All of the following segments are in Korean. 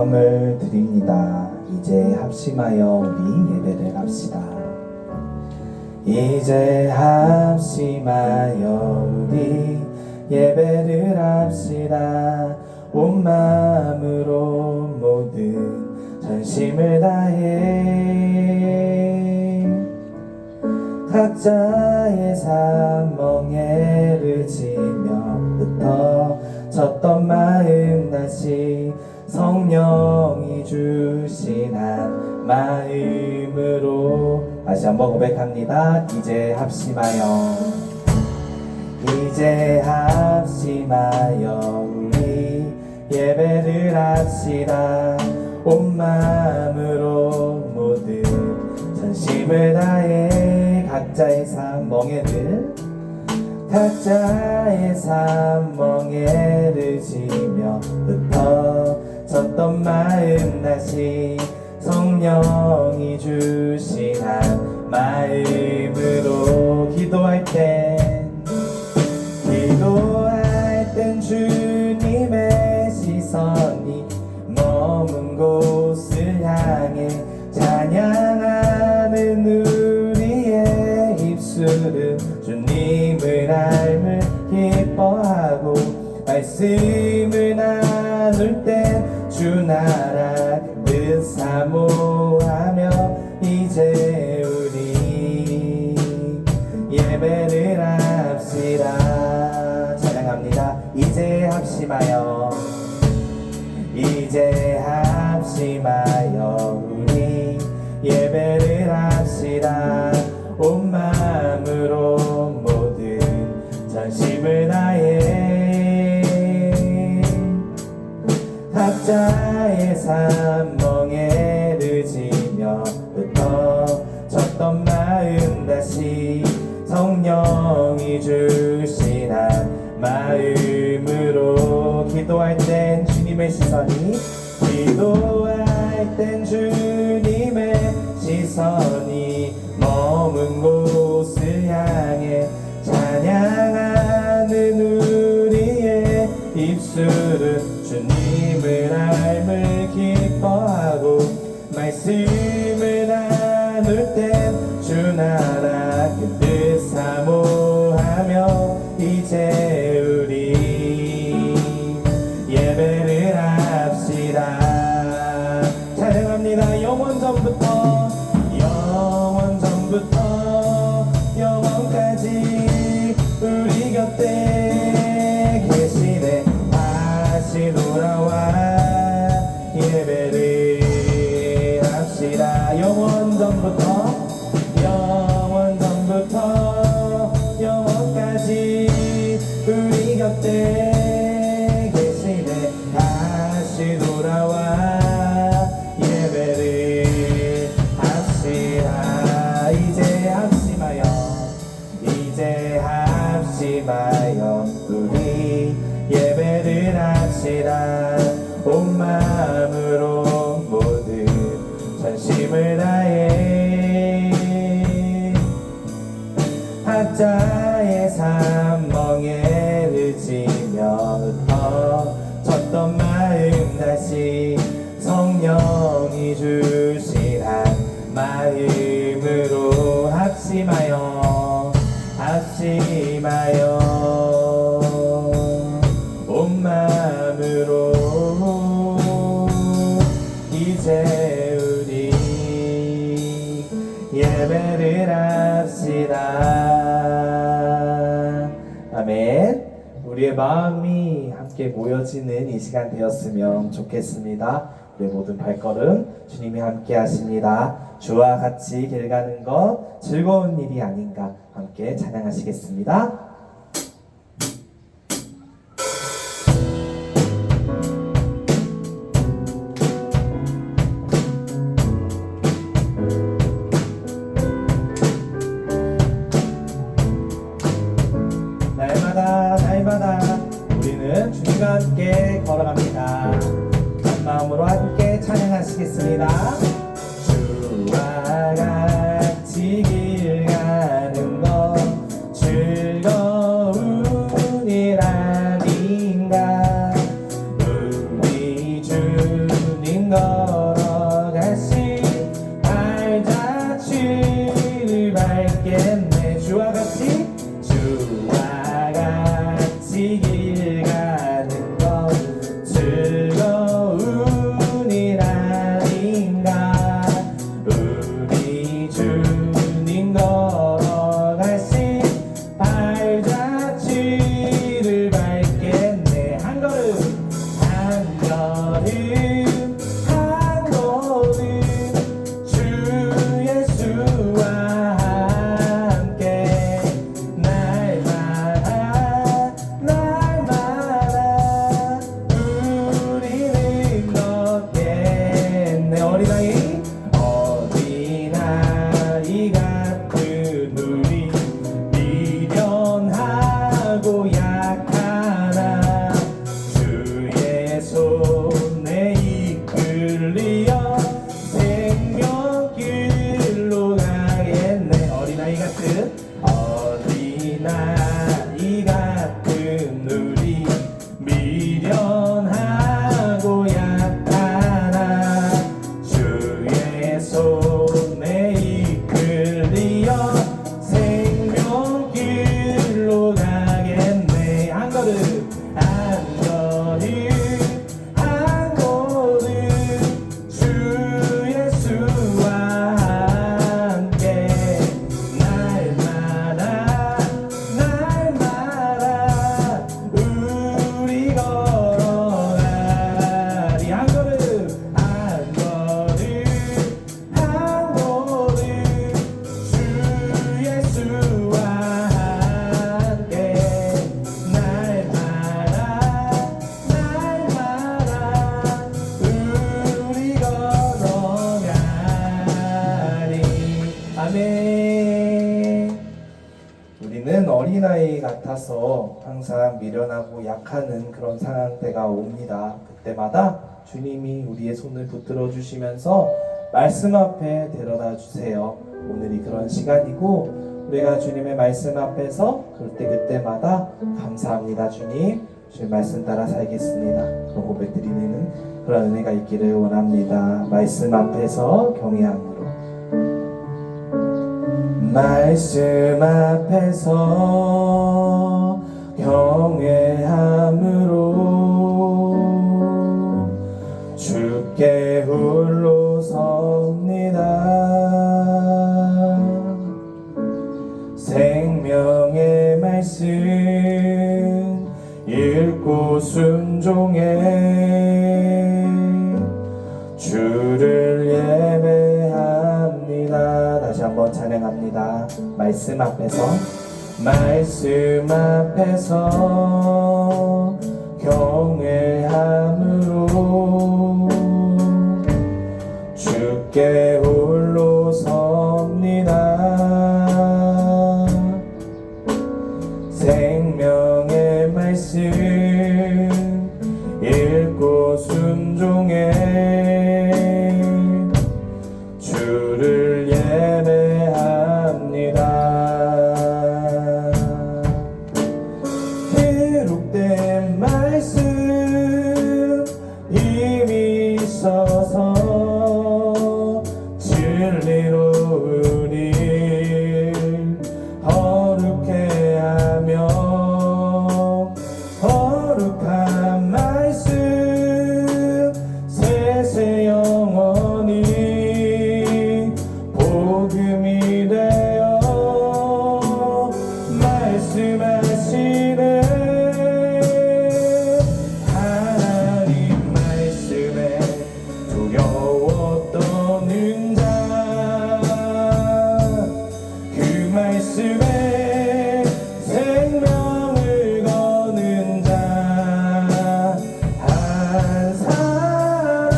영을 드립니다. 이제 합심하여 우리 예배를 합시다. 이제 합심하여 우리 예배를 합시다. 온 마음으로 모든 전심을 다해 각자의 삶 멍에를 지며 흩어졌던 마음 다시 성령이 주신 한 마음으로 다시 한번 고백합니다. 이제 합심하여 이제 합심하여 우리 예배를 합시다. 온 마음으로 모든 전심을 다해 각자의 삶 멍에를 지며 흩어졌던 마음 다시 성령이 주신 한 마음으로 기도할 땐 주님의 시선이 머문 곳을 향해 찬양하는 우리의 입술은 주님을 알을 기뻐하고 말씀을 나눌 땐 주 나라 그 사모하며 이제 우리 예배를 합시다. 찬양합니다. 이제 합심하여 우리 예배를 합시다. 온 마음으로 모든 전심을 다해 각자의 삶 멍에를 지며 흩어졌던 마음 다시 성령이 주신 한 마음으로 기도할 땐 주님의 시선이 머문 곳을 향해 찬양하는 우리의 입술은 주님을 알을 기뻐하고 말씀을 나눌 땐 주 나라 그 뜻 사모하며 이제 우리 예배를 합시다. 찬양합니다. 영원 전부터 영원까지 우리 곁에 계시네. 다시 돌아와 예배를 합시다. 영원 전부터 영원까지 우리 곁에 계시네. 다시 돌아와 예배를 합시다. 이제 합심하여 우리 예배를 합시다. 온 마음으로 모든 전심을 다해 각자의 삶 멍에를 지며 흩어졌던 마음 다시 성령이 주신 한 마음으로 합심하여 온 마음으로 이제 우리 예배를 합시다. 아멘. 우리의 마음이 함께 모여지는 이 시간 되었으면 좋겠습니다. 우리의 모든 발걸음 주님이 함께 하십니다. 주와 같이 길 가는 것 즐거운 일이 아닌가. 함께 찬양하시겠습니다. 날마다 우리는 주님과 함께 걸어갑니다. 한 마음으로 함께 찬양하시겠습니다. 주와 같이 길 가는 것 즐거운 손에 이끌리어 생명길로 가겠네. 한 걸음 한 걸음 한 걸음 주 예수와 함께 날마다 날마다 우리 걸어가리. 한 걸음 한 걸음 한 걸음 주 예수와 함께 날마다 날마다 우리 걸어가리. 아멘. 우리는 어린아이 같아서 항상 미련하고 약하는 그런 상황 때가 옵니다. 그때마다 주님이 우리의 손을 붙들어 주시면서 말씀 앞에 데려다 주세요. 오늘이 그런 시간이고 우리가 주님의 말씀 앞에서 그때마다 감사합니다 주님, 주님 말씀 따라 살겠습니다, 그런 고백 드리는 그런 은혜가 있기를 원합니다. 말씀 앞에서 경외함으로, 말씀 앞에서 경외함으로 주께 홀로 섭니다. 생명의 말씀 읽고 순종해 주를 예배합니다. 다시 한번 찬양합니다. 말씀 앞에서, 말씀 앞에서 경외함으로 주께 홀로 섭니다. 생명의 말씀 읽고 순종해 주를 예배합니다. 기록된 말씀 힘이 있어서 진리로 우리 거룩해 하며 거룩한 말씀 세세 영원히 복음이 되어 말씀하시네. 하나님 말씀에 두려워 떠는 자, 그 말씀에 생명을 거는 자 한 사람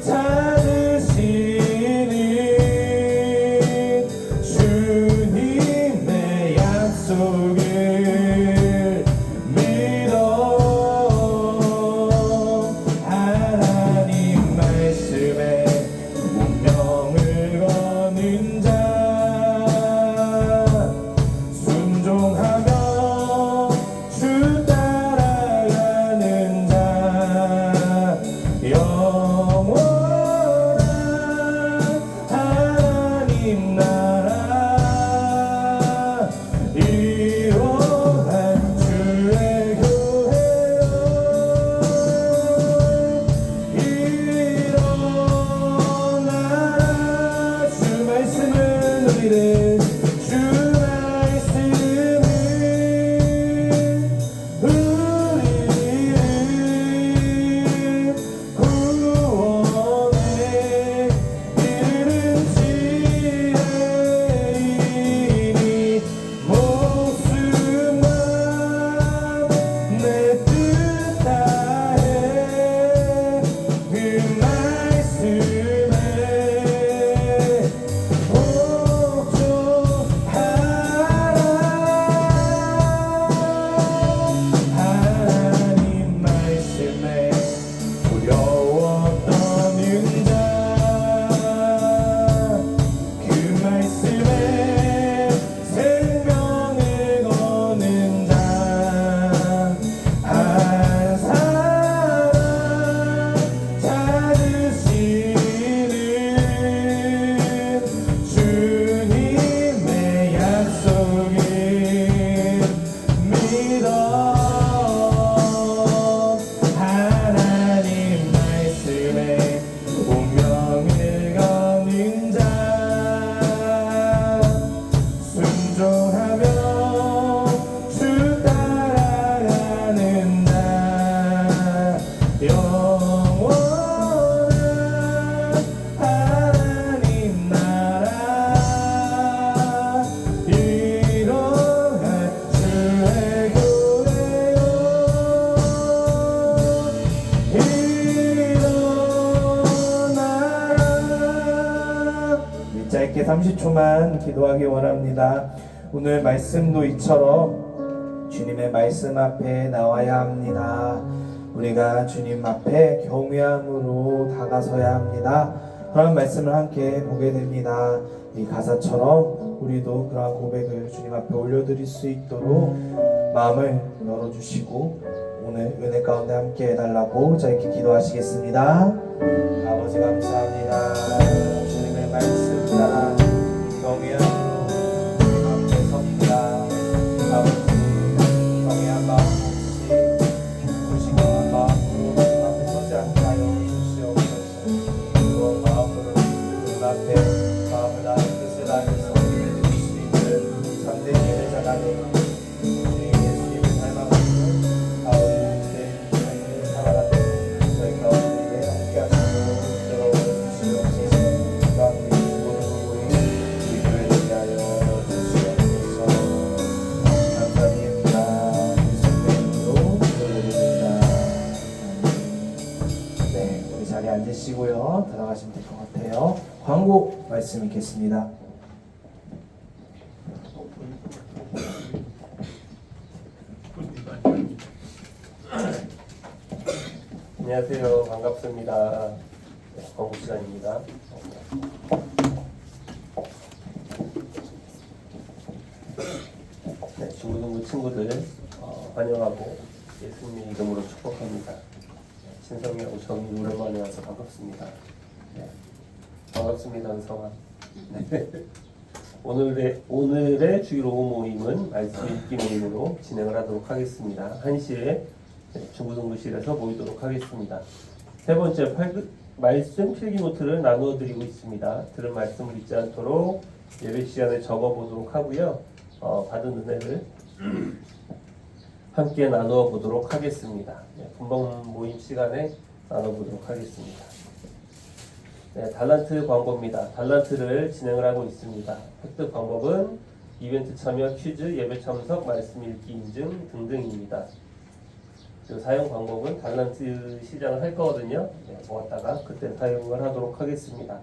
찾으시니 주님의 약속을 믿어. 하나님 말씀에 운명을 거는 자 순종하며 주 따라가는 자 영원한 하나님 나라 이원한 주의 교회여 일어나라. 주 말씀은 우리를 주 말씀은 우리를 구원에 이르는 지혜이니 목숨만 내 뜻 다해 그 말씀에 복종하라. 짧게 30초만 기도하기 원합니다. 오늘 말씀도 이처럼 주님의 말씀 앞에 나와야 합니다. 우리가 주님 앞에 경외함으로 다가서야 합니다. 그런 말씀을 함께 보게 됩니다. 이 가사처럼 우리도 그러한 고백을 주님 앞에 올려드릴 수 있도록 마음을 열어주시고 오늘 은혜 가운데 함께 해달라고 짧게 기도하시겠습니다. 아버지 감사합니다. 주님의 말씀 따라 경외함으로 주님 앞에 섭니다. 아버지 경외한 마음 없이 불신경한 마음으로 주님 앞에 서지 않게 하여 주시옵소서. 그런 마음으로 주님 앞에 마음을 나의 뜻을 다해서 드릴 수 있는 참된 예배자가 되어 앉으시고요. 들어가시면 될 것 같아요. 광고 말씀 있겠습니다. 안녕하세요. 반갑습니다. 네, 광고 시간입니다. 네, 중고등부 친구들 환영하고 예수님의 이름으로 축복합니다. 신성이하고 정이 오랜만에 와서 반갑습니다. 네, 반갑습니다, 은성아. 네. 오늘의 주일 오후 모임은 말씀 읽기 모임으로 진행을 하도록 하겠습니다. 1시에 중고등부실에서 모이도록 하겠습니다. 세 번째 말씀 필기 노트를 나누어 드리고 있습니다. 들은 말씀을 잊지 않도록 예배 시간에 적어 보도록 하고요. 받은 은혜를 함께 나누어 보도록 하겠습니다. 네, 분방 모임 시간에 나눠 보도록 하겠습니다. 네, 달란트 광고입니다. 달란트를 진행을 하고 있습니다. 획득 방법은 이벤트 참여, 퀴즈, 예배 참석, 말씀 읽기 인증 등등입니다. 그 사용 방법은 달란트 시작을 할 거거든요. 네, 모았다가 그때 사용을 하도록 하겠습니다.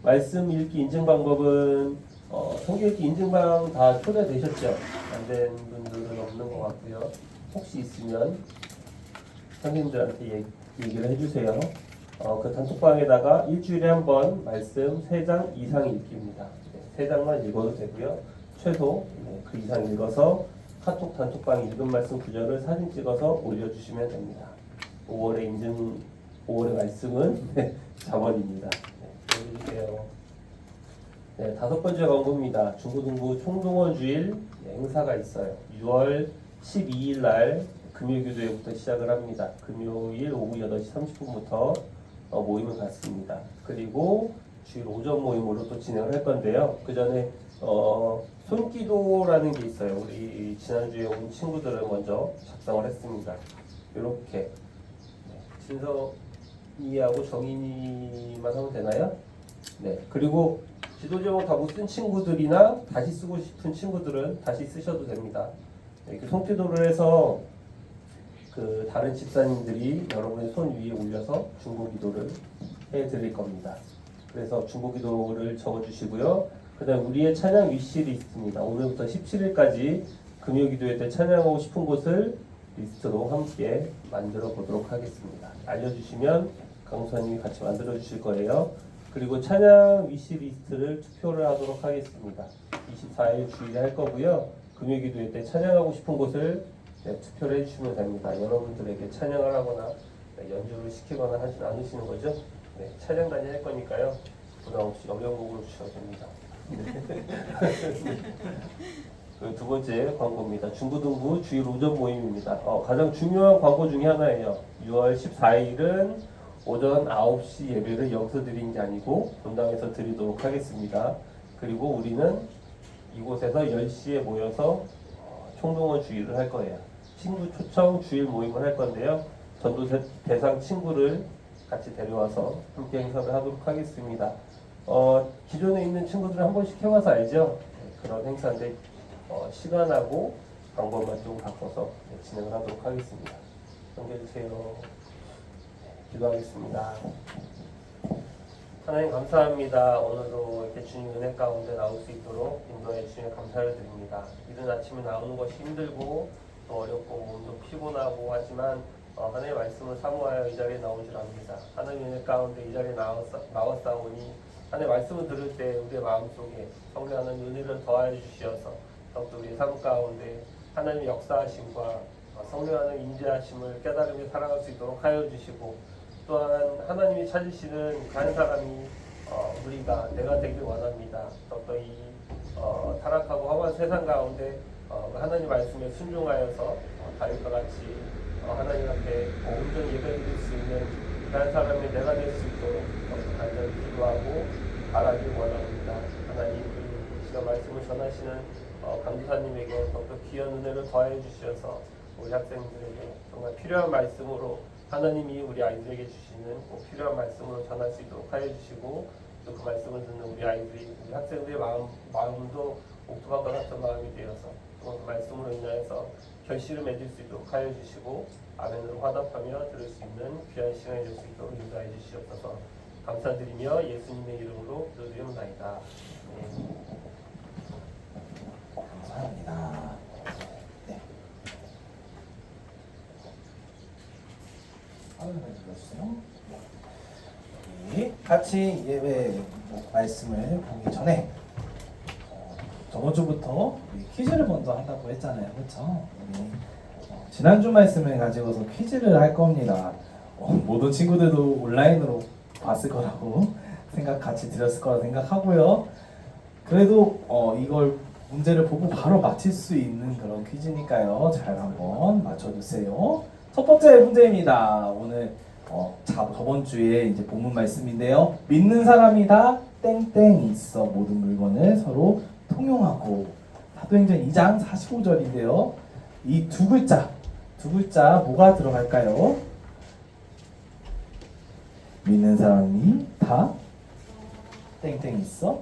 말씀 읽기 인증 방법은 성경 읽기 인증방 다 초대되셨죠? 안 된 분들은 없는 것 같고요. 혹시 있으면 선생님들한테 얘기를 해주세요. 그 단톡방에다가 일주일에 한 번 말씀 3장 이상 읽기입니다. 네, 3장만 읽어도 되고요. 최소 그 이상 읽어서 카톡 단톡방 읽은 말씀 구절을 사진 찍어서 올려주시면 됩니다. 5월의 말씀은 자원입니다. 네, 올려주세요. 네, 5번째 광고입니다. 중고등부 총동원 주일 행사가 있어요. 6월 12일 날 금요기도회부터 시작을 합니다. 금요일 오후 8시 30분부터 모임을 갖습니다. 그리고 주일 오전 모임으로 또 진행을 할 건데요. 그 전에 손기도라는 게 있어요. 우리 지난주에 온 친구들을 먼저 작성을 했습니다. 이렇게 진성이하고 정인이만 하면 되나요? 네. 그리고 지도 제목 다 못 쓴 친구들이나 다시 쓰고 싶은 친구들은 다시 쓰셔도 됩니다. 이렇게 손기도를 해서 그 다른 집사님들이 여러분의 손 위에 올려서 중보기도를 해드릴 겁니다. 그래서 중보기도를 적어주시고요. 그 다음 우리의 찬양 위시리 있습니다. 오늘부터 17일까지 금요기도회 때 찬양하고 싶은 곳을 리스트로 함께 만들어 보도록 하겠습니다. 알려주시면 강수사님이 같이 만들어 주실 거예요. 그리고 찬양 위시 리스트를 투표를 하도록 하겠습니다. 24일 주일에 할 거고요. 금요기도회 때 찬양하고 싶은 곳을 투표를 해주시면 됩니다. 여러분들에게 찬양을 하거나 연주를 시키거나 하진 않으시는 거죠. 네, 찬양단이 할 거니까요. 부담 없이 어려운 곡으로 주셔도 됩니다. 그 두 번째 광고입니다. 중고등부 주일 오전 모임입니다. 가장 중요한 광고 중에 하나예요. 6월 14일은 오전 9시 예배를 여기서 드리는 게 아니고 본당에서 드리도록 하겠습니다. 그리고 우리는 이곳에서 10시에 모여서 총동원 주일을 할 거예요. 친구 초청 주일 모임을 할 건데요. 전도 대상 친구를 같이 데려와서 함께 행사를 하도록 하겠습니다. 기존에 있는 친구들은 한 번씩 해와서 알죠? 그런 행사인데 시간하고 방법만 좀 바꿔서 진행을 하도록 하겠습니다. 넘겨주세요. 기도하겠습니다. 하나님 감사합니다. 오늘도 이렇게 주님 은혜 가운데 나올 수 있도록 인도해 주시면 감사를 드립니다. 이른 아침에 나오는 것이 힘들고 또 어렵고 몸도 피곤하고 하지만 하나님의 말씀을 사모하여 이 자리에 나온 줄 압니다. 하나님 은혜 가운데 이 자리에 나왔사오니 하나님의 말씀을 들을 때 우리의 마음속에 성령 하나님 은혜를 더하여 주시어서 더욱더 우리의 삶 가운데 하나님의 역사하심과 성령 하나님 임재하심을 깨달으며 살아갈 수 있도록 하여 주시고 또한 하나님이 찾으시는 한 사람이 우리가 내가 되길 원합니다. 더욱더 이 타락하고 험한 세상 가운데 하나님 말씀에 순종하여서 다윗과 같이 하나님 앞에 온전히 예배드릴 수 있는 한 사람이 내가 될 수 있도록 간절히 기도하고 바라길 원합니다. 하나님 이 시간 말씀을 전하시는 강지사님에게 더욱더 귀한 은혜를 더해 주셔서 우리 학생들에게 정말 필요한 말씀으로 하나님이 우리 아이들에게 주시는 꼭 필요한 말씀으로 전할 수 있도록 하여 주시고 또 그 말씀을 듣는 우리 아이들이 우리 학생들의 마음도 옥토방과 같은 마음이 되어서 또 그 말씀으로 인하여서 결실을 맺을 수 있도록 하여 주시고 아멘으로 화답하며 들을 수 있는 귀한 시간이 될 수 있도록 인도하여 주시옵소서. 감사드리며 예수님의 이름으로 기도드리옵나이다. 네. 감사합니다. 네. 화면을 눌러주세요. 우리 같이 예배 말씀을 보기 전에 저번 주부터 우리 퀴즈를 먼저 한다고 했잖아요, 그렇죠? 우리 지난주 말씀을 가지고서 퀴즈를 할 겁니다. 모든 친구들도 온라인으로 봤을 거라고 같이 드렸을 거라 생각하고요. 그래도 이걸 문제를 보고 바로 맞힐 수 있는 그런 퀴즈니까요. 잘 한번 맞춰주세요. 첫 번째 문제입니다. 오늘 저번 주에 이제 본문 말씀인데요. 믿는 사람이 다 땡땡 있어 모든 물건을 서로 통용하고. 사도행전 2장 45절인데요. 이 두 글자 뭐가 들어갈까요? 믿는 사람이 다 땡땡 있어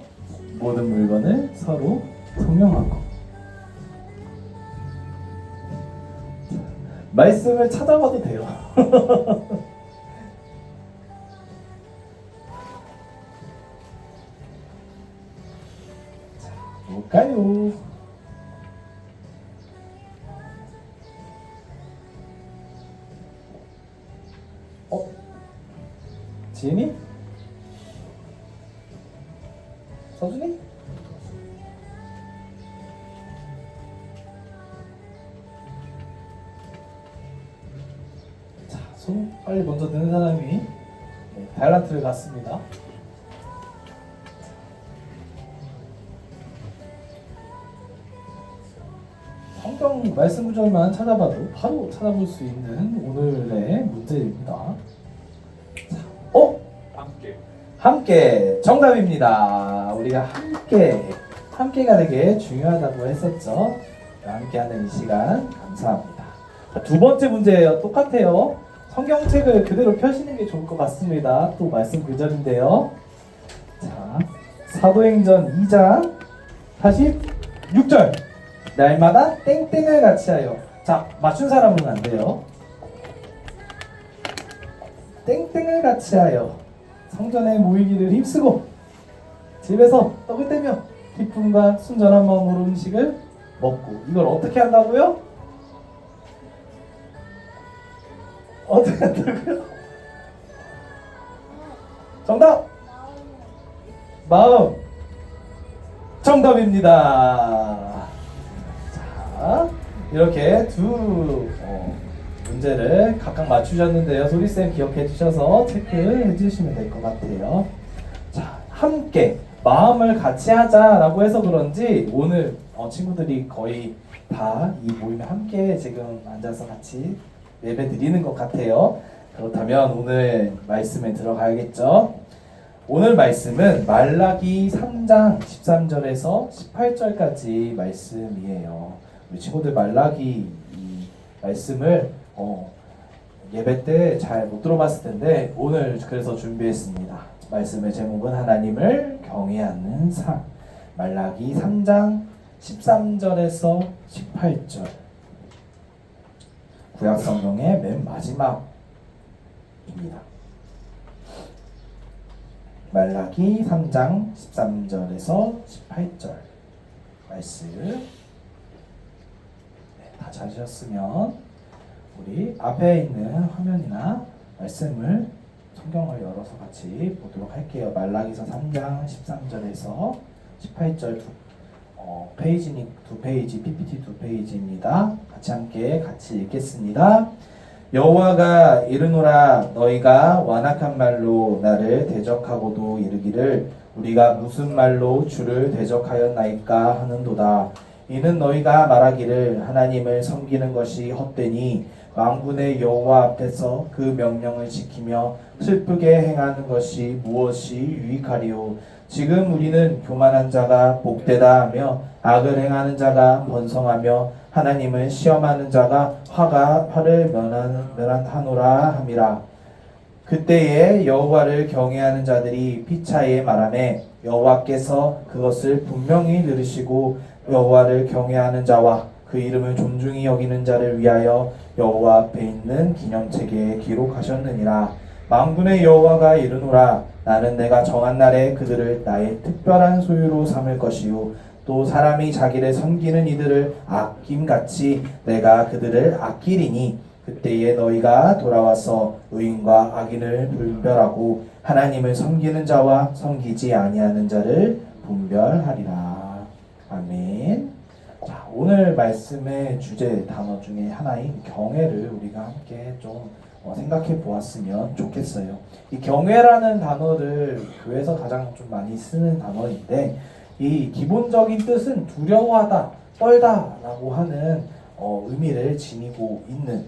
모든 물건을 서로 통용하고. 말씀을 찾아봐도 돼요. 자, 뭘까요? 지은이? 서준이? 자, 손 빨리 먼저 드는 사람이 다이어트를 갔습니다. 성경 말씀 구절만 찾아봐도 바로 찾아볼 수 있는 오늘의 문제입니다. 함께 정답입니다. 우리가 함께가 되게 중요하다고 했었죠. 함께하는 이 시간 감사합니다. 두 번째 문제예요. 똑같아요. 성경책을 그대로 펴시는 게 좋을 것 같습니다. 또 말씀 구절인데요. 자, 사도행전 2장 46절. 날마다 땡땡을 같이 하여. 자, 맞춘 사람은 안 돼요. 땡땡을 같이 하여 성전에 모이기를 힘쓰고 집에서 떡을 떼며 기쁨과 순전한 마음으로 음식을 먹고. 이걸 어떻게 한다고요? 어떻게 한다고요? 정답! 마음! 정답입니다. 자, 이렇게 두 문제를 각각 맞추셨는데요. 소리쌤 기억해 주셔서 체크해 주시면 될 것 같아요. 자, 함께 마음을 같이 하자라고 해서 그런지 오늘 친구들이 거의 다 이 모임에 함께 지금 앉아서 같이 예배 드리는 것 같아요. 그렇다면 오늘 말씀에 들어가야겠죠. 오늘 말씀은 말라기 3장 13절에서 18절까지 말씀이에요. 우리 친구들 말라기 이 말씀을 예배 때 잘 못 들어봤을 텐데 오늘 그래서 준비했습니다. 말씀의 제목은 하나님을 경외하는 삶. 말라기 3장 13절에서 18절. 구약 성경의 맨 마지막입니다. 말라기 3장 13절에서 18절 말씀. 네, 다 찾으셨으면 우리 앞에 있는 화면이나 말씀을 성경을 열어서 같이 보도록 할게요. 말라기서 3장 13절에서 18절 페이지니 두 페이지, PPT 두 페이지입니다. 같이 읽겠습니다. 여호와가 이르노라, 너희가 완악한 말로 나를 대적하고도 이르기를 우리가 무슨 말로 주를 대적하였나이까 하는도다. 이는 너희가 말하기를 하나님을 섬기는 것이 헛되니 만군의 여호와 앞에서 그 명령을 지키며 슬프게 행하는 것이 무엇이 유익하리요. 지금 우리는 교만한 자가 복되다 하며 악을 행하는 자가 번성하며 하나님을 시험하는 자가 화를 면하노라 함이라. 그때에 여호와를 경외하는 자들이 피차에 말하매 여호와께서 그것을 분명히 들으시고 여호와를 경외하는 자와 그 이름을 존중히 여기는 자를 위하여 여호와 앞에 있는 기념책에 기록하셨느니라. 만군의 여호와가 이르노라, 나는 내가 정한 날에 그들을 나의 특별한 소유로 삼을 것이요 또 사람이 자기를 섬기는 이들을 아낌같이 내가 그들을 아끼리니 그때에 너희가 돌아와서 의인과 악인을 분별하고 하나님을 섬기는 자와 섬기지 아니하는 자를 분별하리라. 아멘. 자, 오늘 말씀의 주제 단어 중에 하나인 경외를 우리가 함께 좀 생각해 보았으면 좋겠어요. 이 경외라는 단어를 교회에서 가장 좀 많이 쓰는 단어인데 이 기본적인 뜻은 두려워하다, 떨다라고 하는 의미를 지니고 있는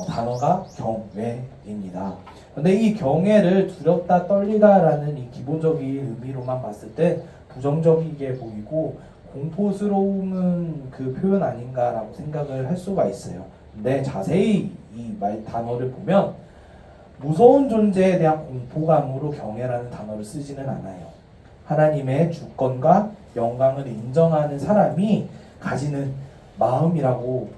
단어가 경외입니다. 근데 이 경외를 두렵다, 떨리다라는 이 기본적인 의미로만 봤을 때 부정적이게 보이고 공포스러운 그 표현 아닌가라고 생각을 할 수가 있어요. 근데 자세히 이 단어를 보면 무서운 존재에 대한 공포감으로 경외라는 단어를 쓰지는 않아요. 하나님의 주권과 영광을 인정하는 사람이 가지는 마음이라고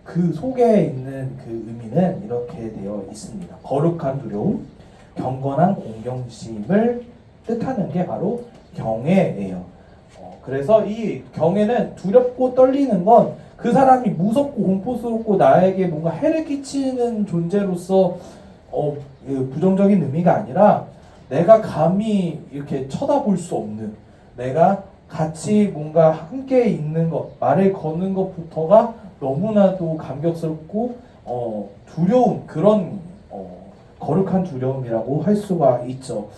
그 속에 있는 그 의미는 이렇게 되어 있습니다. 거룩한 두려움, 경건한 공경심을 뜻하는 게 바로 경외예요. 그래서 이 경외는 두렵고 떨리는 건 그 사람이 무섭고 공포스럽고 나에게 뭔가 해를 끼치는 존재로서 부정적인 의미가 아니라 내가 감히 이렇게 쳐다볼 수 없는, 내가 같이 뭔가 함께 있는 것, 말을 거는 것부터가 너무나도 감격스럽고 두려운 그런 거룩한 두려움이라고 할 수가 있죠.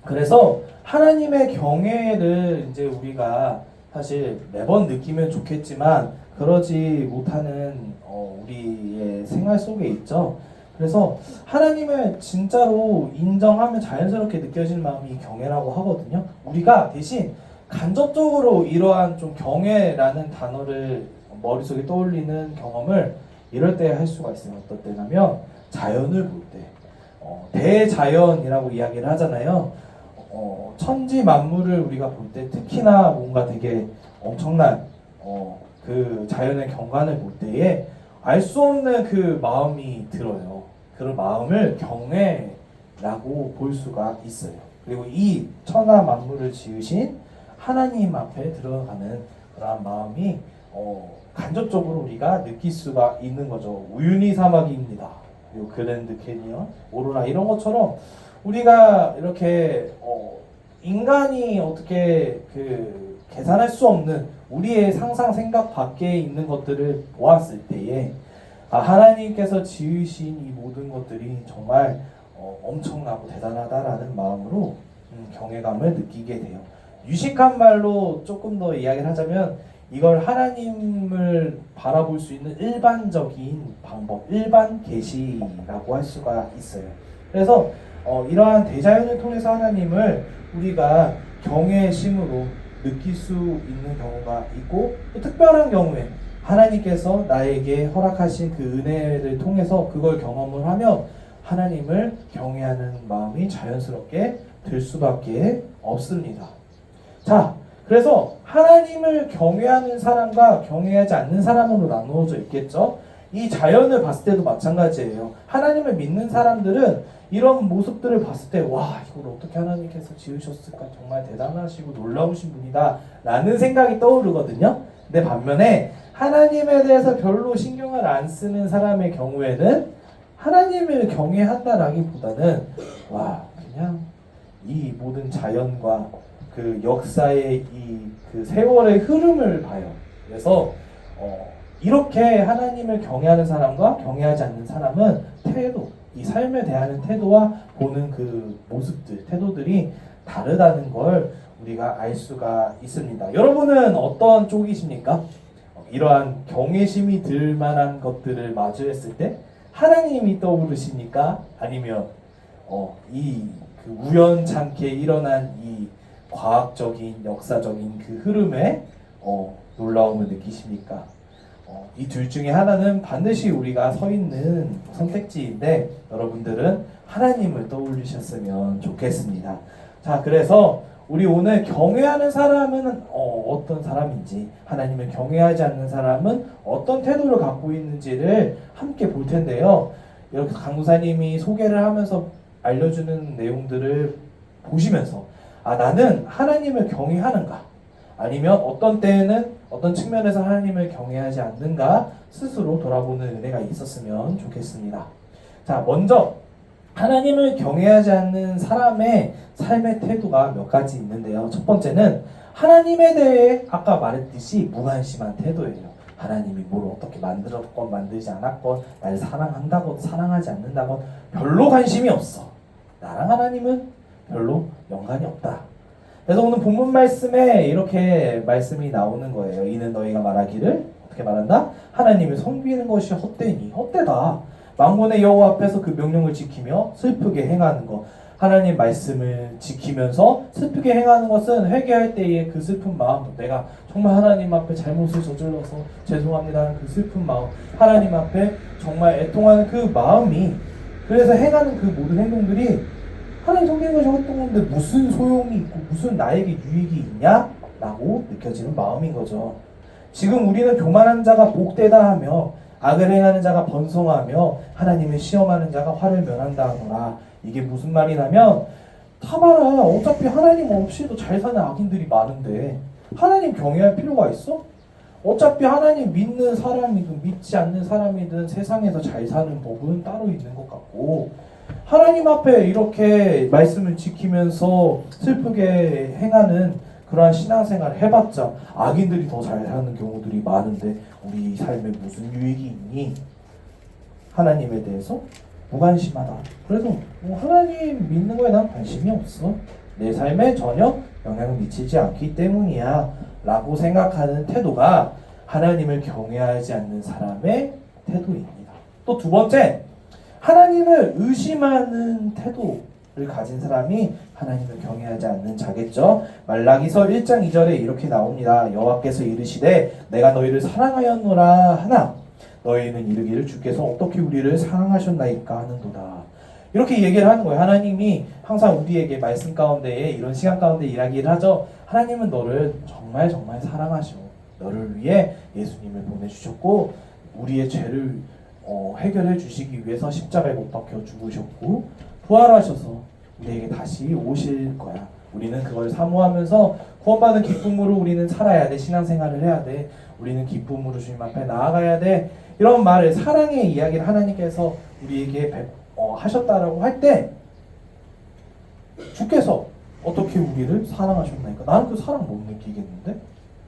그래서 하나님의 경외를 이제 우리가 사실 매번 느끼면 좋겠지만 그러지 못하는 우리의 생활 속에 있죠. 그래서 하나님을 진짜로 인정하면 자연스럽게 느껴지는 마음이 경외라고 하거든요. 우리가 대신 간접적으로 이러한 좀 경외라는 단어를 머릿속에 떠올리는 경험을 이럴 때 할 수가 있어요. 어떨 때냐면 자연을 볼 때, 대자연이라고 이야기를 하잖아요. 천지 만물을 우리가 볼 때 특히나 뭔가 되게 엄청난 그 자연의 경관을 볼 때에 알 수 없는 그 마음이 들어요. 그런 마음을 경외라고 볼 수가 있어요. 그리고 이 천하 만물을 지으신 하나님 앞에 들어가는 그런 마음이 간접적으로 우리가 느낄 수가 있는 거죠. 우유니 사마귀입니다. 그리고 그랜드 캐니언, 오로라 이런 것처럼 우리가 이렇게 인간이 어떻게 그 계산할 수 없는 우리의 상상 생각 밖에 있는 것들을 보았을 때에 하나님께서 지으신 이 모든 것들이 정말 엄청나고 대단하다라는 마음으로 경외감을 느끼게 돼요. 유식한 말로 조금 더 이야기를 하자면 이걸 하나님을 바라볼 수 있는 일반적인 방법, 일반 계시라고 할 수가 있어요. 그래서 이러한 대자연을 통해서 하나님을 우리가 경외심으로 느낄 수 있는 경우가 있고 또 특별한 경우에 하나님께서 나에게 허락하신 그 은혜를 통해서 그걸 경험을 하면 하나님을 경외하는 마음이 자연스럽게 들 수밖에 없습니다. 자, 그래서 하나님을 경외하는 사람과 경외하지 않는 사람으로 나누어져 있겠죠. 이 자연을 봤을 때도 마찬가지예요. 하나님을 믿는 사람들은 이런 모습들을 봤을 때 와, 이걸 어떻게 하나님께서 지으셨을까, 정말 대단하시고 놀라우신 분이다 라는 생각이 떠오르거든요. 근데 반면에 하나님에 대해서 별로 신경을 안 쓰는 사람의 경우에는 하나님을 경외한다라기보다는 와, 그냥 이 모든 자연과 그 역사의 이 그 세월의 흐름을 봐요. 그래서 이렇게 하나님을 경외하는 사람과 경외하지 않는 사람은 태도, 이 삶을 대하는 태도와 보는 그 모습들, 태도들이 다르다는 걸 우리가 알 수가 있습니다. 여러분은 어떤 쪽이십니까? 이러한 경외심이 들 만한 것들을 마주했을 때 하나님이 떠오르십니까? 아니면 이 그 우연찮게 일어난 이 과학적인 역사적인 그 흐름에 놀라움을 느끼십니까? 이 둘 중에 하나는 반드시 우리가 서 있는 선택지인데 여러분들은 하나님을 떠올리셨으면 좋겠습니다. 자, 그래서 우리 오늘 경외하는 사람은 어떤 사람인지, 하나님을 경외하지 않는 사람은 어떤 태도를 갖고 있는지를 함께 볼 텐데요. 이렇게 강무사님이 소개를 하면서 알려주는 내용들을 보시면서 나는 하나님을 경외하는가? 아니면 어떤 때에는 어떤 측면에서 하나님을 경외하지 않는가 스스로 돌아보는 은혜가 있었으면 좋겠습니다. 자, 먼저 하나님을 경외하지 않는 사람의 삶의 태도가 몇 가지 있는데요. 첫 번째는 하나님에 대해 아까 말했듯이 무관심한 태도예요. 하나님이 뭘 어떻게 만들었건 만들지 않았건 나를 사랑한다건 사랑하지 않는다건 별로 관심이 없어. 나랑 하나님은 별로 연관이 없다. 그래서 오늘 본문 말씀에 이렇게 말씀이 나오는 거예요. 이는 너희가 말하기를 어떻게 말한다? 하나님을 섬기는 것이 헛되니 헛되다. 만군의 여호와 앞에서 그 명령을 지키며 슬프게 행하는 것. 하나님 말씀을 지키면서 슬프게 행하는 것은 회개할 때의 그 슬픈 마음, 내가 정말 하나님 앞에 잘못을 저질러서 죄송합니다 하는 그 슬픈 마음, 하나님 앞에 정말 애통하는 그 마음이, 그래서 행하는 그 모든 행동들이 하나님 섬기는 것이 헛된 건데 무슨 소용이 있고 무슨 나에게 유익이 있냐라고 느껴지는 마음인 거죠. 지금 우리는 교만한 자가 복되다 하며 악을 행하는 자가 번성하며 하나님을 시험하는 자가 화를 면한다 하노라. 이게 무슨 말이냐면, 타봐라, 어차피 하나님 없이도 잘 사는 악인들이 많은데 하나님 경외할 필요가 있어? 어차피 하나님 믿는 사람이든 믿지 않는 사람이든 세상에서 잘 사는 법은 따로 있는 것 같고, 하나님 앞에 이렇게 말씀을 지키면서 슬프게 행하는 그러한 신앙생활을 해봤자 악인들이 더 잘 사는 경우들이 많은데 우리 삶에 무슨 유익이 있니? 하나님에 대해서 무관심하다. 그래서 하나님 믿는 거에 난 관심이 없어. 내 삶에 전혀 영향을 미치지 않기 때문이야 라고 생각하는 태도가 하나님을 경외하지 않는 사람의 태도입니다. 또 두 번째, 하나님을 의심하는 태도를 가진 사람이 하나님을 경외하지 않는 자겠죠. 말라기서 1장 2절에 이렇게 나옵니다. 여호와께서 이르시되 내가 너희를 사랑하였노라 하나 너희는 이르기를 주께서 어떻게 우리를 사랑하셨나이까 하는도다. 이렇게 얘기를 하는 거예요. 하나님이 항상 우리에게 말씀 가운데에 이런 시간 가운데 이야기를 하죠. 하나님은 너를 정말 정말 사랑하셔. 너를 위해 예수님을 보내주셨고 우리의 죄를 해결해 주시기 위해서 십자가에 못 박혀 죽으셨고 부활하셔서 우리에게 다시 오실 거야. 우리는 그걸 사모하면서 구원받은 기쁨으로 우리는 살아야 돼. 신앙생활을 해야 돼. 우리는 기쁨으로 주님 앞에 나아가야 돼. 이런 말을, 사랑의 이야기를 하나님께서 우리에게 하셨다라고 할 때 주께서 어떻게 우리를 사랑하셨나니까 나는 그 사랑 못 느끼겠는데?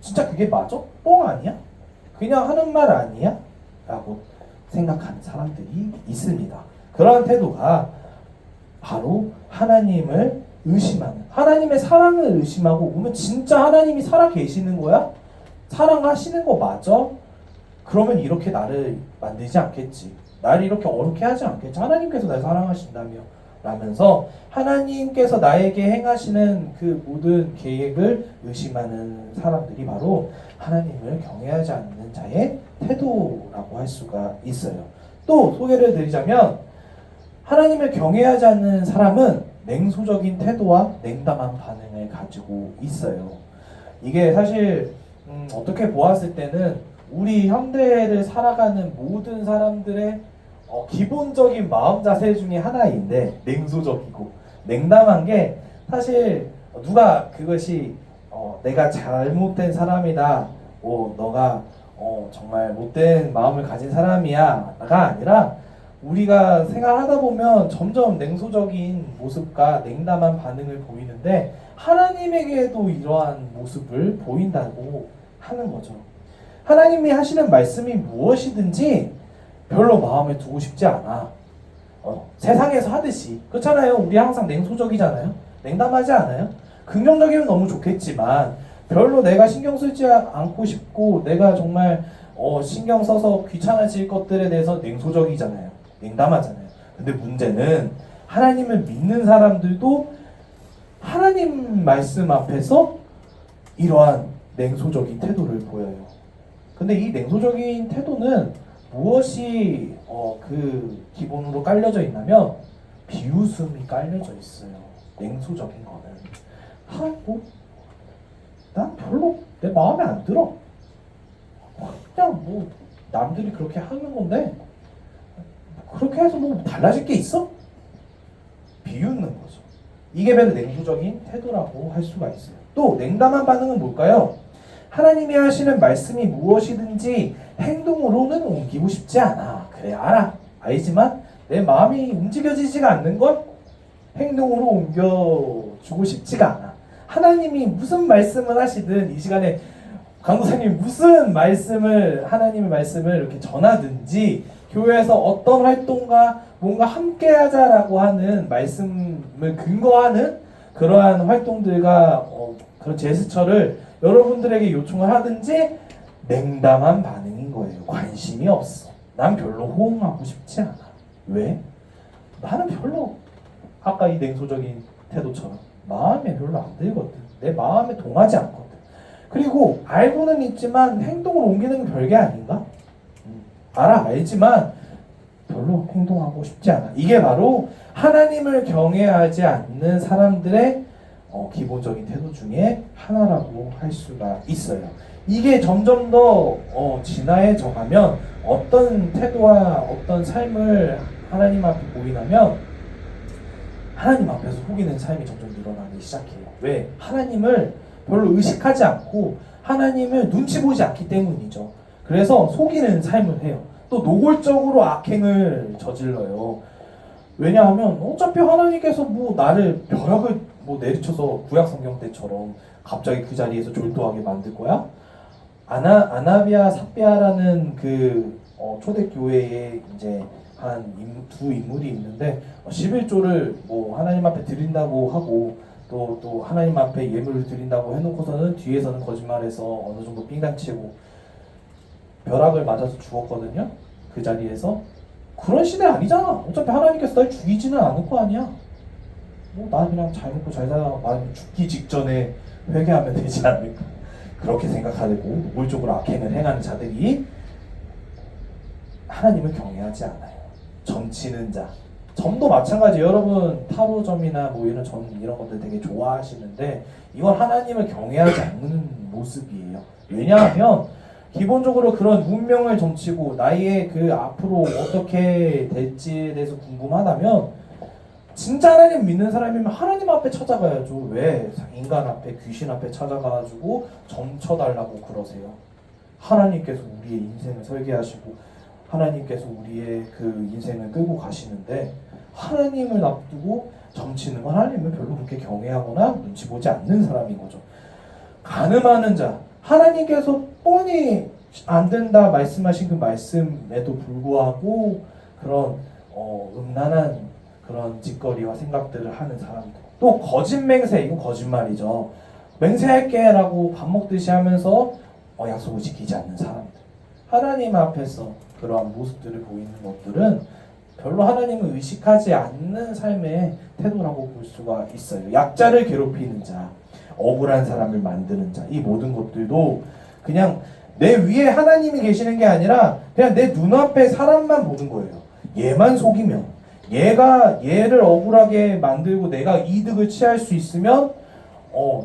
진짜 그게 맞아? 뻥 아니야? 그냥 하는 말 아니야? 라고 생각하는 사람들이 있습니다. 그러한 태도가 바로 하나님을 의심하는, 하나님의 사랑을 의심하고, 그러면 진짜 하나님이 살아 계시는 거야? 사랑하시는 거 맞아? 그러면 이렇게 나를 만들지 않겠지. 나를 이렇게 어렵게 하지 않겠지. 하나님께서 나를 사랑하신다며 라면서 하나님께서 나에게 행하시는 그 모든 계획을 의심하는 사람들이 바로 하나님을 경외하지 않는 자의 태도라고 할 수가 있어요. 또 소개를 드리자면, 하나님을 경외하지 않는 사람은 냉소적인 태도와 냉담한 반응을 가지고 있어요. 이게 사실 어떻게 보았을 때는 우리 현대를 살아가는 모든 사람들의 기본적인 마음 자세 중에 하나인데 냉소적이고 냉담한 게 사실 누가 그것이 내가 잘못된 사람이다, 너가 정말 못된 마음을 가진 사람이야가 아니라 우리가 생활하다 보면 점점 냉소적인 모습과 냉담한 반응을 보이는데 하나님에게도 이러한 모습을 보인다고 하는 거죠. 하나님이 하시는 말씀이 무엇이든지 별로 마음에 두고 싶지 않아. 세상에서 하듯이. 그렇잖아요. 우리 항상 냉소적이잖아요. 냉담하지 않아요? 긍정적이면 너무 좋겠지만 별로 내가 신경 쓰지 않고 싶고 내가 정말 신경 써서 귀찮아질 것들에 대해서 냉소적이잖아요. 냉담하잖아요. 근데 문제는 하나님을 믿는 사람들도 하나님 말씀 앞에서 이러한 냉소적인 태도를 보여요. 근데 이 냉소적인 태도는 무엇이 그 기본으로 깔려져 있냐면 비웃음이 깔려져 있어요. 냉소적인 거는 난 별로 내 마음에 안 들어. 그냥 뭐 남들이 그렇게 하는 건데 그렇게 해서 뭐 달라질 게 있어? 비웃는 거죠. 이게 바로 냉소적인 태도라고 할 수가 있어요. 또 냉담한 반응은 뭘까요? 하나님이 하시는 말씀이 무엇이든지 행동으로는 옮기고 싶지 않아. 그래 알지만 내 마음이 움직여지지가 않는 걸 행동으로 옮겨주고 싶지가 않아. 하나님이 무슨 말씀을 하시든 이 시간에 강도사님이 무슨 말씀을 하나님의 말씀을 이렇게 전하든지 교회에서 어떤 활동과 뭔가 함께하자라고 하는 말씀을 근거하는 그러한 활동들과 그런 제스처를 여러분들에게 요청을 하든지 냉담한 반응인 거예요. 관심이 없어. 난 별로 호응하고 싶지 않아. 왜? 나는 별로 아까 이 냉소적인 태도처럼 마음에 별로 안 들거든. 내 마음에 동하지 않거든. 그리고 알고는 있지만 행동을 옮기는 게 별게 아닌가? 알지만 별로 행동하고 싶지 않아. 이게 바로 하나님을 경외하지 않는 사람들의 기본적인 태도 중에 하나라고 할 수가 있어요. 이게 점점 더 진화해져 가면 어떤 태도와 어떤 삶을 하나님 앞에 보이냐면 하나님 앞에서 속이는 삶이 점점 늘어나기 시작해요. 왜? 하나님을 별로 의식하지 않고 하나님을 눈치 보지 않기 때문이죠. 그래서 속이는 삶을 해요. 또 노골적으로 악행을 저질러요. 왜냐하면 어차피 하나님께서 뭐 나를 벼락을 내리쳐서 구약 성경 때처럼 갑자기 그 자리에서 졸도하게 만들 거야? 아나비아 삽비아라는 그 초대교회에 이제 두 인물이 있는데 11조를 뭐 하나님 앞에 드린다고 하고 또 하나님 앞에 예물을 드린다고 해놓고서는 뒤에서는 거짓말해서 어느 정도 삥당치고 벼락을 맞아서 죽었거든요. 그 자리에서. 그런 시대 아니잖아. 어차피 하나님께서 날 죽이지는 않을 거 아니야. 나 그냥 잘 먹고 잘 살아. 죽기 직전에 회개하면 되지 않을까. 그렇게 생각하고 노골적으로 악행을 행하는 자들이 하나님을 경외하지 않아요. 점치는 자. 점도 마찬가지. 여러분 타로점이나 이런 것들 되게 좋아하시는데 이건 하나님을 경외하지 않는 모습이에요. 왜냐하면 기본적으로 그런 운명을 점치고 나의 그 앞으로 어떻게 될지에 대해서 궁금하다면 진짜 하나님 믿는 사람이면 하나님 앞에 찾아가야죠. 왜? 인간 앞에 귀신 앞에 찾아가가지고 점쳐달라고 그러세요. 하나님께서 우리의 인생을 설계하시고 하나님께서 우리의 그 인생을 끌고 가시는데 하나님을 놔두고 점치는 건 하나님을 별로 그렇게 경외하거나 눈치 보지 않는 사람인 거죠. 간음하는 자, 하나님께서 뻔히 안 된다 말씀하신 그 말씀에도 불구하고 그런 음란한 그런 짓거리와 생각들을 하는 사람들. 또 거짓 맹세, 이건 거짓말이죠. 맹세할게 라고 밥 먹듯이 하면서 약속을 지키지 않는 사람들. 하나님 앞에서 그러한 모습들을 보이는 것들은 별로 하나님을 의식하지 않는 삶의 태도라고 볼 수가 있어요. 약자를 괴롭히는 자, 억울한 사람을 만드는 자, 이 모든 것들도 그냥 내 위에 하나님이 계시는 게 아니라 그냥 내 눈앞에 사람만 보는 거예요. 얘만 속이면, 얘를 억울하게 만들고 내가 이득을 취할 수 있으면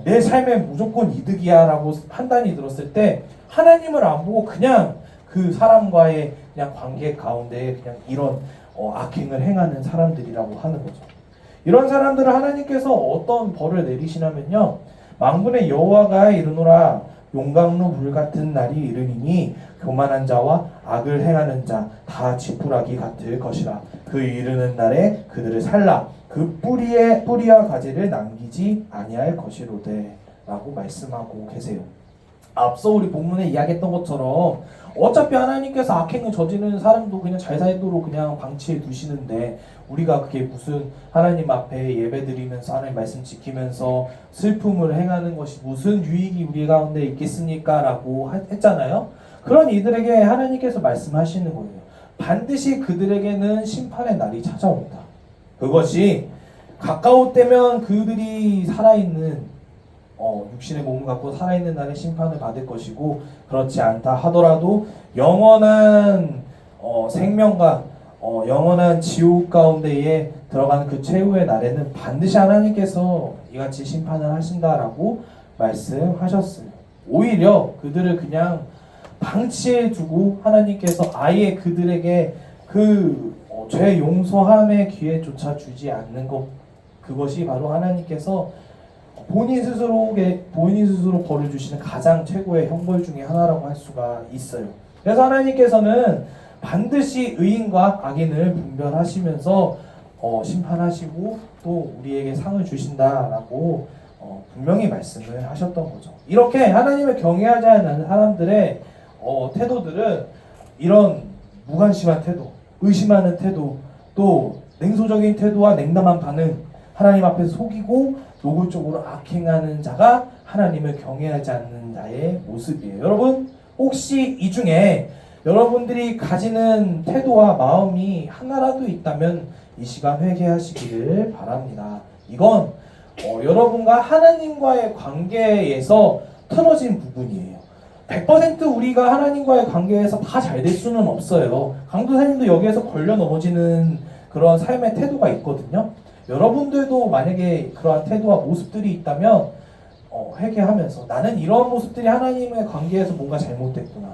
내 삶에 무조건 이득이야라고 판단이 들었을 때 하나님을 안 보고 그냥 그 사람과의 그냥 관계 가운데 그냥 이런 악행을 행하는 사람들이라고 하는 거죠. 이런 사람들을 하나님께서 어떤 벌을 내리시냐면요, 만군의 여호와가 이르노라 용광로 불 같은 날이 이르니니 교만한 자와 악을 행하는 자 다 지푸라기 같을 것이라. 그 이르는 날에 그들을 살라. 그 뿌리와 가지를 남기지 아니할 것이로되 라고 말씀하고 계세요. 앞서 우리 본문에 이야기했던 것처럼 어차피 하나님께서 악행을 저지르는 사람도 그냥 잘 살도록 그냥 방치해 두시는데 우리가 그게 무슨 하나님 앞에 예배드리면서 하나님 말씀 지키면서 슬픔을 행하는 것이 무슨 유익이 우리 가운데 있겠습니까? 라고 했잖아요. 그런 이들에게 하나님께서 말씀하시는 거예요. 반드시 그들에게는 심판의 날이 찾아온다. 그것이 가까울 때면 그들이 살아있는 육신의 몸을 갖고 살아있는 날에 심판을 받을 것이고, 그렇지 않다 하더라도 영원한 생명과 영원한 지옥 가운데에 들어가는 그 최후의 날에는 반드시 하나님께서 이같이 심판을 하신다라고 말씀하셨어요. 오히려 그들을 그냥 방치해 두고 하나님께서 아예 그들에게 그 죄 용서함의 기회조차 주지 않는 것, 그것이 바로 하나님께서 본인 스스로 벌을 주시는 가장 최고의 형벌 중에 하나라고 할 수가 있어요. 그래서 하나님께서는 반드시 의인과 악인을 분별하시면서 심판하시고 또 우리에게 상을 주신다라고 분명히 말씀을 하셨던 거죠. 이렇게 하나님을 경외하지 않는 사람들의 태도들은 이런 무관심한 태도, 의심하는 태도, 또 냉소적인 태도와 냉담한 반응, 하나님 앞에서 속이고 노골적으로 악행하는 자가 하나님을 경외하지 않는 자의 모습이에요. 여러분, 혹시 이 중에 여러분들이 가지는 태도와 마음이 하나라도 있다면 이 시간 회개하시기를 바랍니다. 이건 여러분과 하나님과의 관계에서 틀어진 부분이에요. 100% 우리가 하나님과의 관계에서 다 잘 될 수는 없어요. 강도사님도 여기에서 걸려 넘어지는 그런 삶의 태도가 있거든요. 여러분들도 만약에 그러한 태도와 모습들이 있다면 회개하면서 나는 이런 모습들이 하나님의 관계에서 뭔가 잘못됐구나,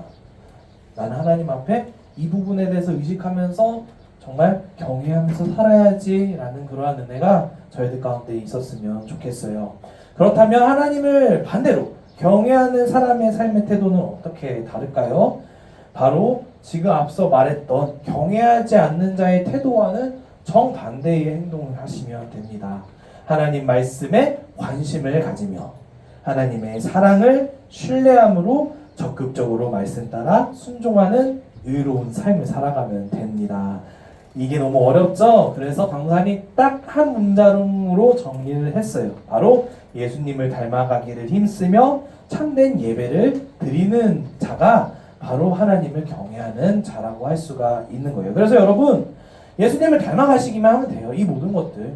나는 하나님 앞에 이 부분에 대해서 의식하면서 정말 경외하면서 살아야지 라는 그러한 은혜가 저희들 가운데 있었으면 좋겠어요. 그렇다면 하나님을 반대로 경외하는 사람의 삶의 태도는 어떻게 다를까요? 바로 지금 앞서 말했던 경외하지 않는 자의 태도와는 정반대의 행동을 하시면 됩니다. 하나님 말씀에 관심을 가지며 하나님의 사랑을 신뢰함으로 적극적으로 말씀 따라 순종하는 의로운 삶을 살아가면 됩니다. 이게 너무 어렵죠? 그래서 강사님 딱 한 문장으로 정리를 했어요. 바로 예수님을 닮아가기를 힘쓰며 참된 예배를 드리는 자가 바로 하나님을 경외하는 자라고 할 수가 있는 거예요. 그래서 여러분, 예수님을 닮아가시기만 하면 돼요. 이 모든 것들.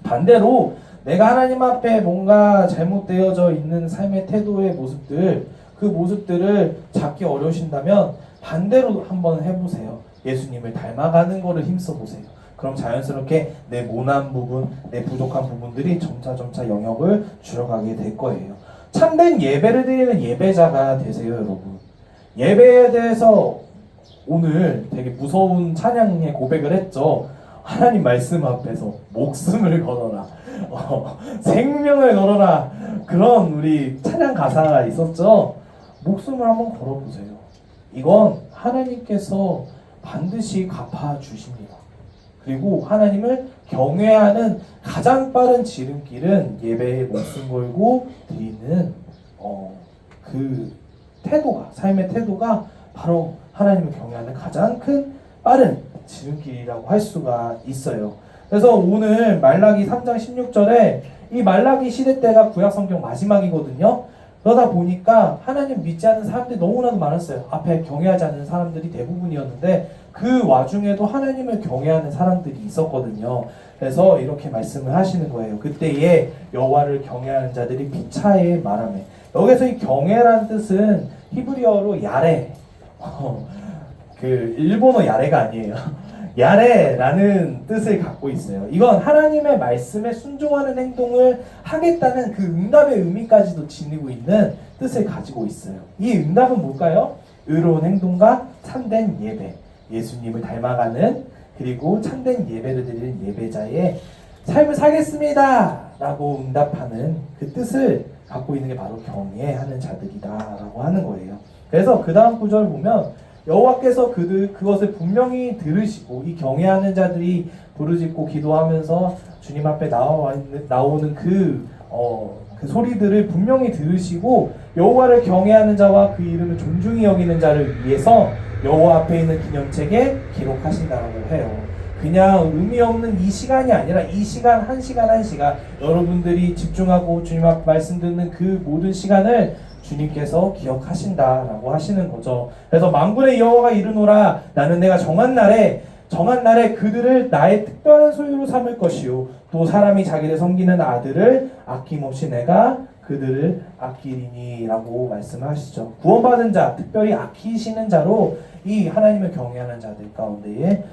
반대로 내가 하나님 앞에 뭔가 잘못되어져 있는 삶의 태도의 모습들, 그 모습들을 잡기 어려우신다면 반대로 한번 해보세요. 예수님을 닮아가는 거를 힘써 보세요. 그럼 자연스럽게 내 모난 부분, 내 부족한 부분들이 점차 영역을 줄여가게 될 거예요. 참된 예배를 드리는 예배자가 되세요, 여러분. 예배에 대해서 오늘 되게 무서운 찬양의 고백을 했죠. 하나님 말씀 앞에서 목숨을 걸어라, 생명을 걸어라, 그런 우리 찬양 가사가 있었죠. 목숨을 한번 걸어보세요. 이건 하나님께서 반드시 갚아주십니다. 그리고 하나님을 경외하는 가장 빠른 지름길은 예배에 목숨 걸고 드리는 그 태도가, 삶의 태도가 바로 하나님을 경외하는 가장 큰 빠른 지름길이라고 할 수가 있어요. 그래서 오늘 말라기 3장 16절에 이 말라기 시대 때가 구약성경 마지막이거든요. 그러다 보니까 하나님 믿지 않는 사람들이 너무나도 많았어요. 앞에 경외하지 않는 사람들이 대부분이었는데 그 와중에도 하나님을 경외하는 사람들이 있었거든요. 그래서 이렇게 말씀을 하시는 거예요. 그때에 여호와를 경외하는 자들이 피차에 말하매. 여기서 이 경외라는 뜻은 히브리어로 야레, 그 일본어 야레가 아니에요. 야레라는 뜻을 갖고 있어요. 이건 하나님의 말씀에 순종하는 행동을 하겠다는 그 응답의 의미까지도 지니고 있는 뜻을 가지고 있어요. 이 응답은 뭘까요? 의로운 행동과 참된 예배, 예수님을 닮아가는 그리고 참된 예배를 드리는 예배자의 삶을 살겠습니다 라고 응답하는 그 뜻을 갖고 있는 게 바로 경외하는 자들이다 라고 하는 거예요. 그래서 그 다음 구절을 보면 여호와께서 그것을 분명히 들으시고 이 경외하는 자들이 부르짖고 기도하면서 주님 앞에 나오는 그 소리들을 분명히 들으시고 여호와를 경외하는 자와 그 이름을 존중히 여기는 자를 위해서 여호와 앞에 있는 기념책에 기록하신다라고 해요. 그냥 의미 없는 이 시간이 아니라 이 시간 한 시간 한 시간 여러분들이 집중하고 주님 앞 말씀 듣는 그 모든 시간을 주님께서 기억하신다라고 하시는 거죠. 그래서 만군의 여호와가 이르노라 나는 내가 정한 날에 그들을 나의 특별한 소유로 삼을 것이요 또 사람이 자기를 섬기는 아들을 아낌없이 내가 그들을 아끼리니 라고 말씀하시죠. 구원받은 자, 특별히 아끼시는 자로 이 하나님을 경외하는 자들 가운데에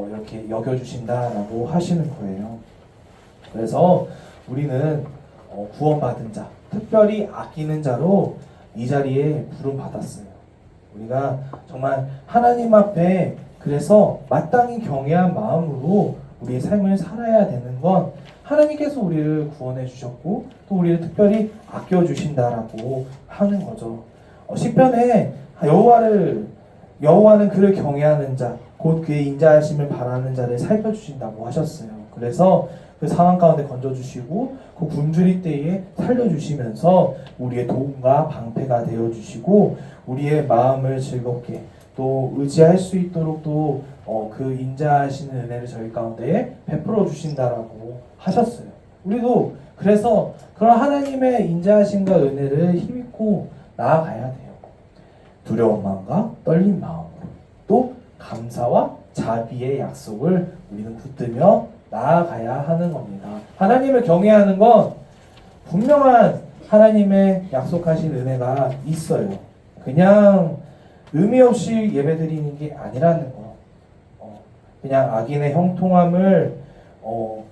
이렇게 여겨주신다라고 하시는 거예요. 그래서 우리는 구원받은 자, 특별히 아끼는 자로 이 자리에 부름받았어요. 우리가 정말 하나님 앞에 그래서 마땅히 경외한 마음으로 우리의 삶을 살아야 되는 건 하나님께서 우리를 구원해 주셨고 또 우리를 특별히 아껴 주신다라고 하는 거죠. 시편에 여호와는 그를 경외하는 자, 곧 그의 인자하심을 바라는 자를 살펴주신다고 하셨어요. 그래서 그 상황 가운데 건져주시고 그 굶주릴 때에 살려주시면서 우리의 도움과 방패가 되어주시고 우리의 마음을 즐겁게 또 의지할 수 있도록 또 그 인자하시는 은혜를 저희 가운데 베풀어 주신다라고 하셨어요. 우리도 그래서 그런 하나님의 인자하심과 은혜를 힘입고 나아가야 돼요. 두려운 마음과 떨린 마음으로 또 감사와 자비의 약속을 우리는 붙들며 나아가야 하는 겁니다. 하나님을 경외하는 건 분명한 하나님의 약속하신 은혜가 있어요. 그냥 의미 없이 예배드리는 게 아니라는 거. 그냥 악인의 형통함을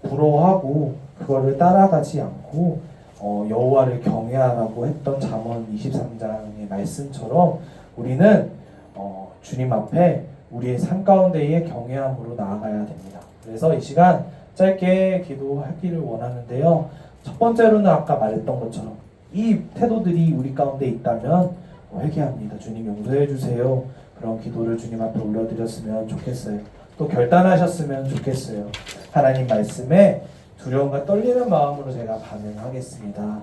부러워하고 그거를 따라가지 않고 여호와를 경외하라고 했던 잠언 23장의 말씀처럼 우리는 주님 앞에 우리의 삶 가운데의 경외함으로 나아가야 됩니다. 그래서 이 시간 짧게 기도하기를 원하는데요. 첫 번째로는 아까 말했던 것처럼 이 태도들이 우리 가운데 있다면 회개합니다. 주님 용서해 주세요. 그런 기도를 주님 앞에 올려드렸으면 좋겠어요. 또 결단하셨으면 좋겠어요. 하나님 말씀에 두려움과 떨리는 마음으로 제가 반응하겠습니다.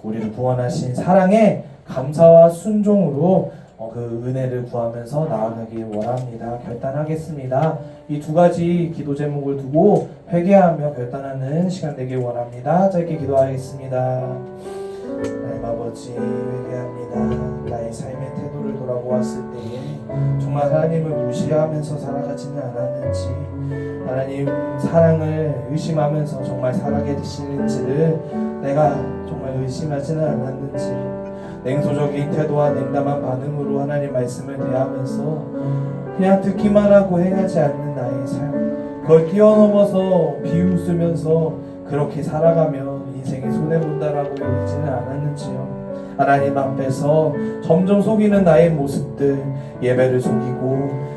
우리를 구원하신 사랑에 감사와 순종으로 그 은혜를 구하면서 나아가길 원합니다. 결단하겠습니다. 이 두 가지 기도 제목을 두고 회개하며 결단하는 시간 되길 원합니다. 짧게 기도하겠습니다. 하나님 아버지 회개합니다. 나의 삶의 태도를 돌아보았을 때에 정말 하나님을 무시하면서 살아가지는 않았는지 하나님 사랑을 의심하면서 정말 살아게 되시는지를 내가 정말 의심하지는 않았는지 냉소적인 태도와 냉담한 반응으로 하나님 말씀을 대하면서 그냥 듣기만 하고 행하지 않는 나의 삶 그걸 뛰어넘어서 비웃으면서 그렇게 살아가면 인생이 손해본다라고 여기지는 않았는지요. 하나님 앞에서 점점 속이는 나의 모습들 예배를 속이고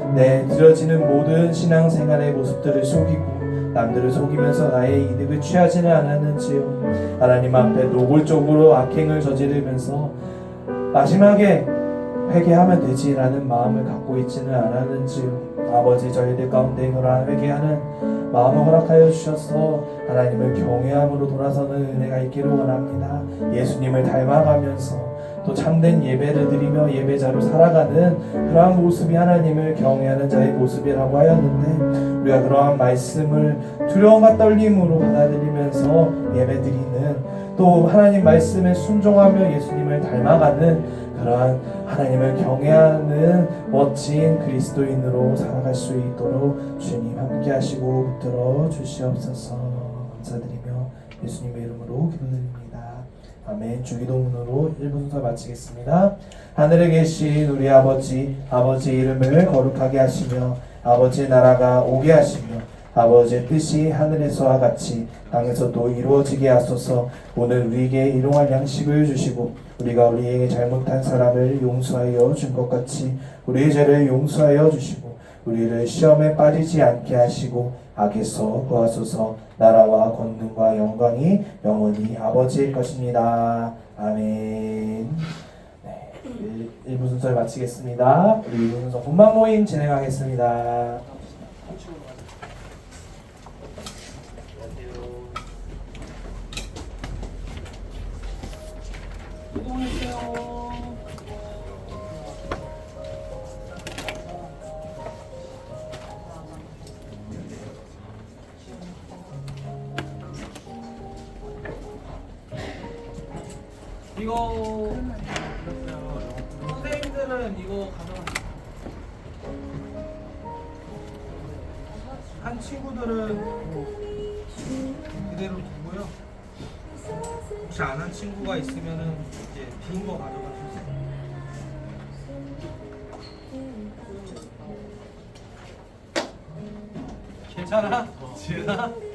드려지는 모든 신앙생활의 모습들을 속이고 남들을 속이면서 나의 이득을 취하지는 않았는지요. 하나님 앞에 노골적으로 악행을 저지르면서 마지막에 회개하면 되지라는 마음을 갖고 있지는 않았는지요. 아버지 저희들 가운데 그러한 회개하는 마음을 허락하여 주셔서 하나님을 경외함으로 돌아서는 은혜가 있기를 원합니다. 예수님을 닮아가면서 또 참된 예배를 드리며 예배자로 살아가는 그러한 모습이 하나님을 경외하는 자의 모습이라고 하였는데 우리가 그러한 말씀을 두려움과 떨림으로 받아들이면서 예배드리는 또 하나님 말씀에 순종하며 예수님을 닮아가는 그러한 하나님을 경외하는 멋진 그리스도인으로 살아갈 수 있도록 주님 함께 하시고 붙들어 주시옵소서. 감사드리며 예수님의 이름으로 기도드립니다. 아멘. 주기도문으로 1부 순서 마치겠습니다. 하늘에 계신 우리 아버지 이름을 거룩하게 하시며 아버지의 나라가 오게 하시며 아버지의 뜻이 하늘에서와 같이 땅에서도 이루어지게 하소서. 오늘 우리에게 일용할 양식을 주시고 우리가 우리에게 잘못한 사람을 용서하여 준 것 같이 우리의 죄를 용서하여 주시고 우리를 시험에 빠지지 않게 하시고 악에서 구하소서. 나라와 권능과 영광이 영원히 아버지일 것입니다. 아멘. 네, 1부 순서를 마치겠습니다. 우리 2부 순서 본방 모임 진행하겠습니다. 이거 선생님들은 이거 가져가세요. 한 친구들은 그대로 두고요. 혹시 안 한 친구가 있으면은 이제 빈 거 가져가주세요. 괜찮아? 지은아?